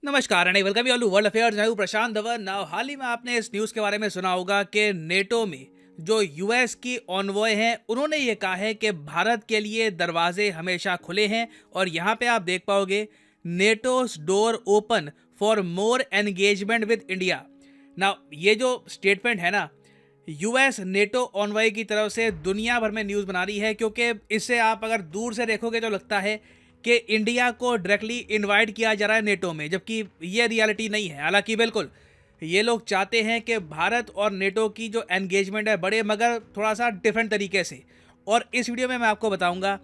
नमस्कार and welcome you all to world affairs. मैं हूं प्रशांत धवन। नाउ हाल ही में आपने इस न्यूज़ के बारे में सुना होगा कि नेटो में जो यूएस की ऑनवॉय हैं उन्होंने ये कहा है कि भारत के लिए दरवाजे हमेशा खुले हैं और यहाँ पे आप देख पाओगे NATO's door open for more engagement with India. Now ये जो स्टेटमेंट है ना, यूएस नेटो ऑनवॉय की तरफ से दुनिया भर में न्यूज़ बना रही है, क्योंकि इससे आप अगर दूर से देखोगे तो लगता है कि इंडिया को डायरेक्टली इनवाइट किया जा रहा है नेटो में, जबकि ये रियलिटी नहीं है। हालांकि बिल्कुल ये लोग चाहते हैं कि भारत और नेटो की जो एंगेजमेंट है बढ़े, मगर थोड़ा सा डिफरेंट तरीके से। और इस वीडियो में मैं आपको बताऊंगा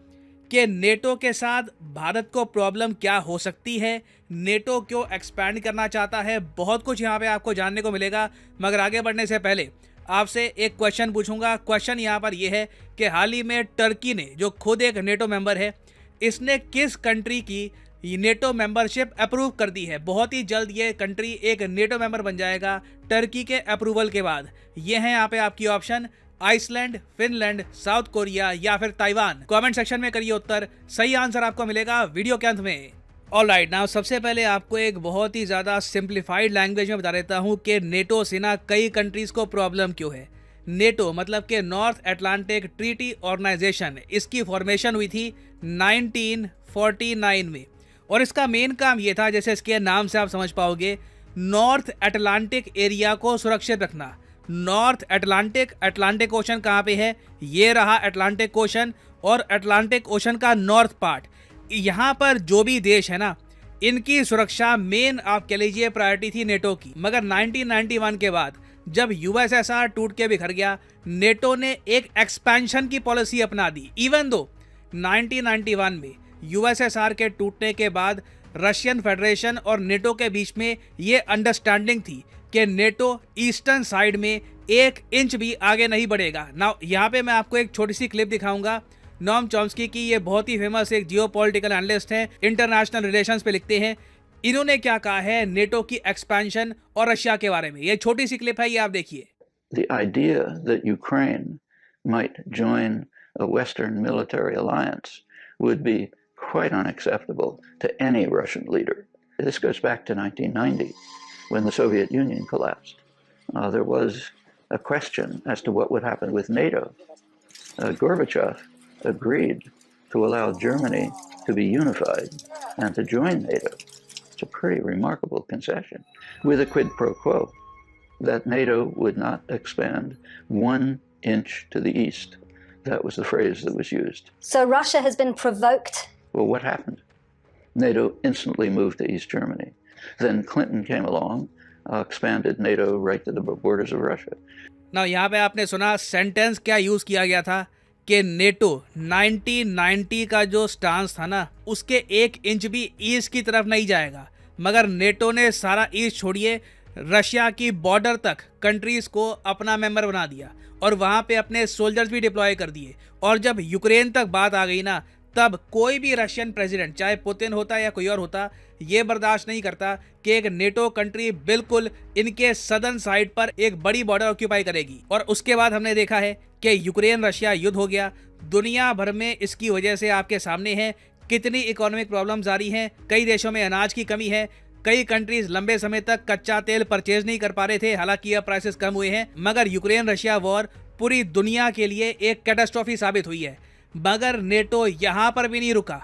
कि नेटो के साथ भारत को प्रॉब्लम क्या हो सकती है, नेटो क्यों एक्सपैंड करना चाहता है, बहुत कुछ यहाँ पे आपको जानने को मिलेगा। मगर आगे बढ़ने से पहले आपसे एक क्वेश्चन पूछूंगा। क्वेश्चन यहाँ पर यह है कि हाल ही में टर्की ने, जो खुद एक नेटो मेंबर है, इसने किस कंट्री की नेटो मेंबरशिप अप्रूव कर दी है। बहुत ही जल्द ये कंट्री एक नेटो मेंबर बन जाएगा टर्की के अप्रूवल के बाद। ये हैं यहाँ पे आपकी option: Iceland, Finland, South Korea या फिर ताइवान। कमेंट सेक्शन में करिए उत्तर, सही आंसर आपको मिलेगा वीडियो के अंत में। ऑलराइट, नाउ सबसे पहले आपको एक बहुत ही ज़्यादा सिंप्लीफाइड लैंग्वेज में बता देता हूँ कि नेटो से ना कई कंट्रीज़ को प्रॉब्लम क्यों है। नेटो मतलब कि नॉर्थ अटलांटिक ट्रीटी ऑर्गेनाइजेशन, इसकी फॉर्मेशन हुई थी 1949 में और इसका मेन काम ये था, जैसे इसके नाम से आप समझ पाओगे, नॉर्थ अटलांटिक एरिया को सुरक्षित रखना। नॉर्थ अटलांटिक ओशन कहाँ पे है? ये रहा अटलांटिक ओशन, और अटलांटिक ओशन का नॉर्थ पार्ट, यहाँ पर जो भी देश है ना, इनकी सुरक्षा मेन आप कह लीजिए प्रायोरिटी थी नेटो की। मगर 1991 के बाद जब यूएसएसआर टूट के बिखर गया, नेटो ने एक एक्सपेंशन की पॉलिसी अपना दी। इवन दो 1991 में यूएसएसआर के टूटने के बाद रशियन फेडरेशन और नेटो के बीच में ये अंडरस्टैंडिंग थी कि नेटो ईस्टर्न साइड में 1 इंच भी आगे नहीं बढ़ेगा। नाउ यहाँ पे मैं आपको एक छोटी सी क्लिप दिखाऊंगा नोम चॉम्स्की की। ये बहुत ही फेमस एक जियोपॉलिटिकल एनालिस्ट हैं, इंटरनेशनल रिलेशंस पे लिखते हैं। इन्होंने क्या कहा है नेटो की एक्सपेंशन और रशिया के बारे में। ये छोटी सी क्लिप है, ये आप देखिए। The idea that Ukraine might join a Western military alliance would be quite unacceptable to any Russian leader. This goes back to 1990 when the Soviet Union collapsed. There was a question as to what would happen with NATO. Gorbachev agreed to allow Germany to be unified and to join NATO. It's a pretty remarkable concession, with a quid pro quo that NATO would not expand 1 inch to the east. That was the phrase that was used. So Russia has been provoked? Well, what happened? NATO instantly moved to East Germany. Then Clinton came along, expanded NATO right to the borders of Russia. Now, यहाँ पे आपने सुना sentence क्या use किया गया था कि NATO 1990 का जो स्टांस था ना, उसके 1 इंच भी ईस्ट की तरफ नहीं जाएगा। मगर नेटो ने सारा ईस्ट छोड़िए, रशिया की बॉर्डर तक कंट्रीज़ को अपना मेंबर बना दिया और वहाँ पे अपने सोल्जर्स भी डिप्लॉय कर दिए। और जब यूक्रेन तक बात आ गई ना, तब कोई भी रशियन प्रेसिडेंट, चाहे पुतिन होता या कोई और होता, ये बर्दाश्त नहीं करता कि एक नेटो कंट्री बिल्कुल इनके सदर्न साइड पर एक बड़ी बॉर्डर ऑक्यूपाई करेगी। और उसके बाद हमने देखा है कि यूक्रेन रशिया युद्ध हो गया। दुनिया भर में इसकी वजह से आपके सामने है कितनी इकोनॉमिक प्रॉब्लम्स आ रही हैं। कई देशों में अनाज की कमी है, कई कंट्रीज लंबे समय तक कच्चा तेल परचेज नहीं कर पा रहे थे, हालांकि अब प्राइसेस कम हुए हैं। मगर यूक्रेन रशिया वॉर पूरी दुनिया के लिए एक कैटास्ट्रॉफी साबित हुई है। मगर नेटो यहाँ पर भी नहीं रुका।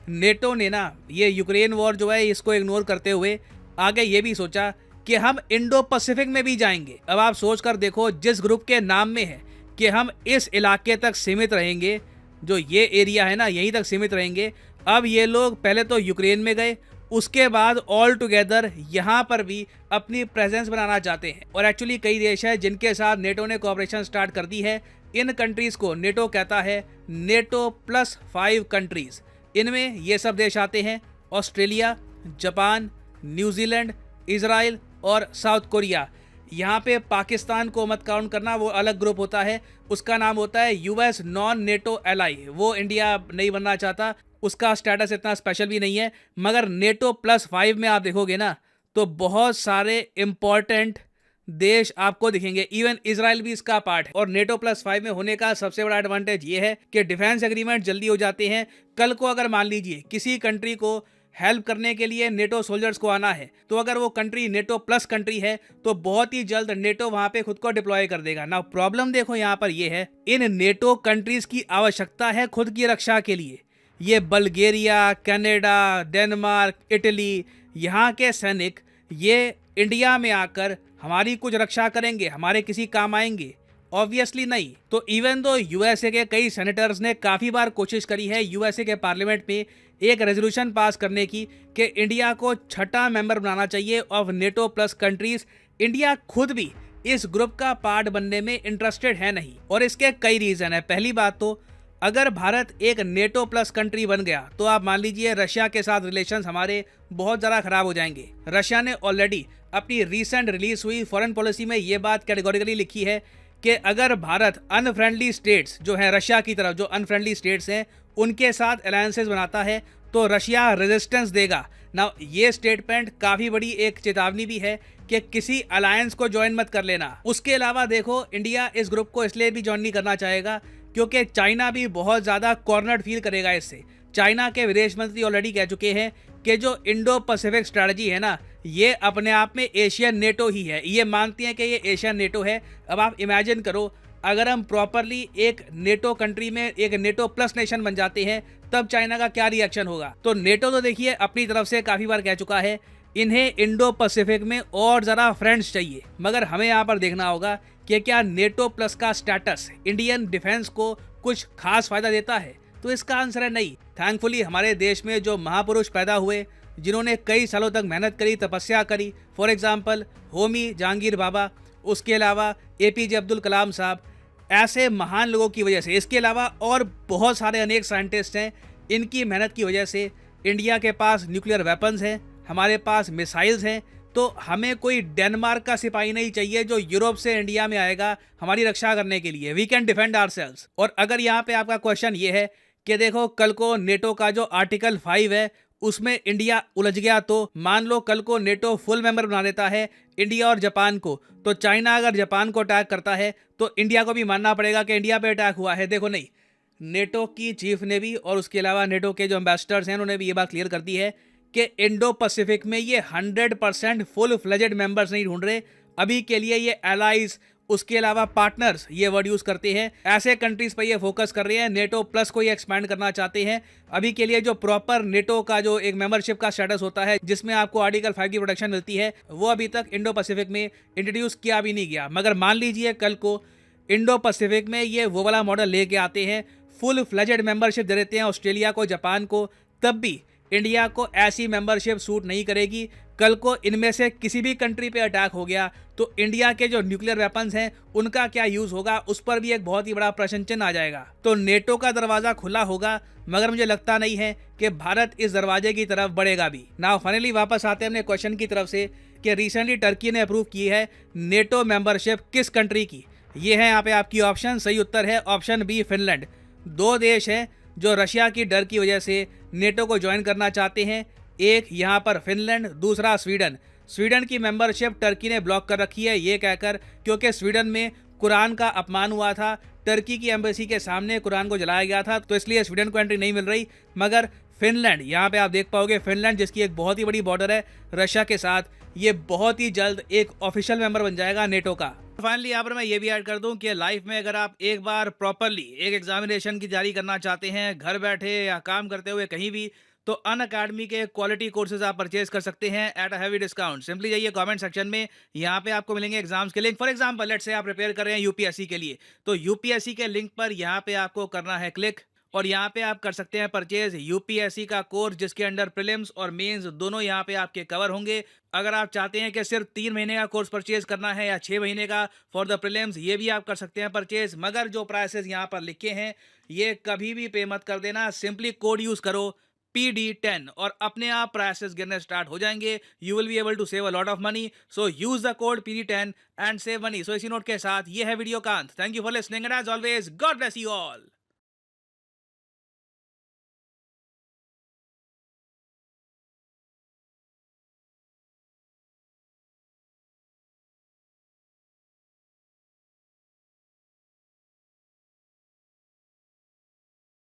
नेटो ने ना ये यूक्रेन वॉर जो है इसको इग्नोर करते हुए आगे ये भी सोचा कि हम इंडो पैसिफिक में भी जाएंगे। अब आप सोच कर देखो, जिस ग्रुप के नाम में है कि हम इस इलाके तक सीमित रहेंगे, जो ये एरिया है ना यहीं तक सीमित रहेंगे, अब ये लोग पहले तो यूक्रेन में गए, उसके बाद ऑल टुगेदर यहाँ पर भी अपनी प्रेजेंस बनाना चाहते हैं। और एक्चुअली कई देश हैं जिनके साथ नेटो ने कोऑपरेशन स्टार्ट कर दी है। इन कंट्रीज़ को नेटो कहता है नेटो +5 कंट्रीज़। इनमें ये सब देश आते हैं: ऑस्ट्रेलिया, जापान, न्यूजीलैंड, इजराइल और साउथ कोरिया। यहाँ पे पाकिस्तान को मत काउंट करना, वो अलग ग्रुप होता है, उसका नाम होता है यूएस नॉन नेटो एलाई। वो इंडिया नहीं बनना चाहता, उसका स्टेटस इतना स्पेशल भी नहीं है। मगर नेटो +5 में आप देखोगे ना, तो बहुत सारे इंपॉर्टेंट देश आपको दिखेंगे। इवन इजराइल भी इसका पार्ट है। और नेटो +5 में होने का सबसे बड़ा एडवांटेज ये है कि डिफेंस एग्रीमेंट जल्दी हो जाते हैं। कल को अगर मान लीजिए किसी कंट्री को हेल्प करने के लिए नेटो सोल्जर्स को आना है, तो अगर वो कंट्री नेटो प्लस कंट्री है तो बहुत ही जल्द नेटो वहां पे खुद को डिप्लॉय कर देगा। नाउ प्रॉब्लम देखो यहाँ पर ये है, इन नेटो कंट्रीज की आवश्यकता है खुद की रक्षा के लिए। ये बल्गेरिया, कनाडा, डेनमार्क, इटली, यहाँ के सैनिक ये इंडिया में आकर हमारी कुछ रक्षा करेंगे, हमारे किसी काम आएंगे? ऑब्वियसली नहीं। तो इवन दो यूएसए के कई सेनेटर्स ने काफ़ी बार कोशिश करी है यूएसए के पार्लियामेंट में एक रेजोल्यूशन पास करने की कि इंडिया को छठा मेंबर बनाना चाहिए of NATO plus countries, India खुद भी इस ग्रुप का पार्ट बनने में इंटरेस्टेड है नहीं। और इसके कई रीज़न है। पहली बात तो अगर भारत एक नेटो प्लस कंट्री बन गया तो आप मान लीजिए रशिया के साथ रिलेशंस हमारे बहुत ज़्यादा खराब हो जाएंगे। रशिया ने ऑलरेडी अपनी रीसेंट रिलीज हुई फॉरेन पॉलिसी में ये बात कैटेगोरिकली लिखी है कि अगर भारत अनफ्रेंडली स्टेट्स जो है रशिया की तरफ, जो अनफ्रेंडली स्टेट्स हैं उनके साथ अलायंसेस बनाता है तो रशिया रेजिस्टेंस देगा ना। ये स्टेटमेंट काफ़ी बड़ी एक चेतावनी भी है कि किसी अलायंस को ज्वाइन मत कर लेना। उसके अलावा देखो इंडिया इस ग्रुप को इसलिए भी ज्वाइन नहीं करना चाहेगा क्योंकि चाइना भी बहुत ज़्यादा कॉर्नर्ड फील करेगा इससे। चाइना के विदेश मंत्री ऑलरेडी कह चुके हैं कि जो इंडो पैसिफिक स्ट्रैटेजी है ना, ये अपने आप में एशियन नेटो ही है। ये मानती हैं कि ये एशियन नेटो है। अब आप इमेजिन करो अगर हम प्रॉपरली एक नेटो कंट्री में एक नेटो प्लस नेशन बन जाते हैं तब चाइना का क्या रिएक्शन होगा। तो नेटो तो देखिए अपनी तरफ से काफ़ी बार कह चुका है इन्हें इंडो पैसिफिक में और ज़रा फ्रेंड्स चाहिए, मगर हमें यहाँ पर देखना होगा कि क्या नेटो प्लस का स्टेटस इंडियन डिफेंस को कुछ खास फायदा देता है। तो इसका आंसर है नहीं। थैंकफुली हमारे देश में जो महापुरुष पैदा हुए जिन्होंने कई सालों तक मेहनत करी, तपस्या करी, फॉर एग्जाम्पल होमी जहांगीर बाबा, उसके अलावा एपीजे अब्दुल कलाम साहब, ऐसे महान लोगों की वजह से, इसके अलावा और बहुत सारे अनेक साइंटिस्ट हैं, इनकी मेहनत की वजह से इंडिया के पास न्यूक्लियर वेपन्स हैं, हमारे पास मिसाइल्स हैं। तो हमें कोई डेनमार्क का सिपाही नहीं चाहिए जो यूरोप से इंडिया में आएगा हमारी रक्षा करने के लिए। We can defend ourselves. और अगर यहाँ पे आपका क्वेश्चन ये है कि देखो कल को नेटो का जो आर्टिकल 5 है उसमें इंडिया उलझ गया, तो मान लो कल को नेटो फुल मेंबर बना देता है इंडिया और जापान को, तो चाइना अगर जापान को अटैक करता है तो इंडिया को भी मानना पड़ेगा कि इंडिया पे अटैक हुआ है। देखो नहीं, नेटो की चीफ ने भी और उसके अलावा नेटो के जो एम्बेसडर्स हैं उन्होंने भी ये बात क्लियर कर दी है कि इंडो पैसिफिक में ये 100% फुल फ्लेजेड मेंबर्स नहीं ढूंढ रहे। अभी के लिए ये एलाइज, उसके अलावा पार्टनर्स ये वर्ड यूज करते हैं, ऐसे कंट्रीज पर ये फोकस कर रहे हैं। नेटो प्लस को ये एक्सपैंड करना चाहते हैं। अभी के लिए जो प्रॉपर नेटो का जो एक मेंबरशिप का स्टेटस होता है जिसमें आपको आर्टिकल 5 की प्रोटेक्शन मिलती है वो अभी तक इंडो पैसिफिक में इंट्रोड्यूस किया भी नहीं गया। मगर मान लीजिए कल को इंडो पैसिफिक में ये वो वाला मॉडल लेके आते हैं, फुल फ्लेजेड मेंबरशिप दे देते हैं ऑस्ट्रेलिया को, जापान को, तब भी इंडिया को ऐसी मेंबरशिप सूट नहीं करेगी। कल को इनमें से किसी भी कंट्री पे अटैक हो गया तो इंडिया के जो न्यूक्लियर वेपन्स हैं उनका क्या यूज होगा, उस पर भी एक बहुत ही बड़ा प्रश्न चिन्ह आ जाएगा। तो नेटो का दरवाजा खुला होगा मगर मुझे लगता नहीं है कि भारत इस दरवाजे की तरफ बढ़ेगा भी। नाउ फाइनली वापस आते हैं अपने क्वेश्चन की तरफ से कि रिसेंटली टर्की ने अप्रूव की है नेटो मेंबरशिप किस कंट्री की। ये है यहाँ पे आपकी ऑप्शन। सही उत्तर है ऑप्शन बी, फिनलैंड। 2 देश हैं जो रशिया की डर की वजह से नेटो को ज्वाइन करना चाहते हैं, एक यहाँ पर फिनलैंड, दूसरा स्वीडन। स्वीडन की मेंबरशिप टर्की ने ब्लॉक कर रखी है ये कहकर क्योंकि स्वीडन में कुरान का अपमान हुआ था, टर्की की एम्बेसी के सामने कुरान को जलाया गया था, तो इसलिए स्वीडन को एंट्री नहीं मिल रही। मगर फिनलैंड, यहाँ पे आप देख पाओगे फिनलैंड जिसकी एक बहुत ही बड़ी बॉर्डर है रशिया के साथ, ये बहुत ही जल्द एक ऑफिशियल मेंबर बन जाएगा नेटो का। फाइनली यहाँ पर मैं ये भी ऐड कर दूं कि लाइफ में अगर आप एक बार प्रॉपरली एक एग्जामिनेशन की तैयारी करना चाहते हैं घर बैठे या काम करते हुए कहीं भी, तो अनअकैडमी के क्वालिटी कोर्सेज आप परचेज कर सकते हैं at a heavy discount. Simply जाइए कमेंट सेक्शन में, यहाँ पे आपको मिलेंगे एग्जाम्स के link. For example let's say आप प्रिपेयर कर रहे हैं यूपीएससी के लिए, तो यूपीएससी के लिंक पर यहाँ पे आपको करना है क्लिक और यहाँ पे आप कर सकते हैं परचेज यूपीएससी का कोर्स जिसके अंडर प्रीलिम्स और मेंस दोनों यहाँ पे आपके कवर होंगे। अगर आप चाहते हैं कि सिर्फ 3 महीने का कोर्स परचेज करना है या 6 महीने का फॉर द प्रीलिम्स, ये भी आप कर सकते हैं परचेज। मगर जो प्राइसेस यहाँ पर लिखे हैं ये कभी भी पे मत कर देना, सिंपली कोड यूज करो PD10 और अपने आप प्राइसेस गिरने स्टार्ट हो जाएंगे। You will be able to save a lot of money, so use the code PD10 and save money. So इसी नोट के साथ ये है वीडियो का अंत। Thank you for listening and as always God bless you all.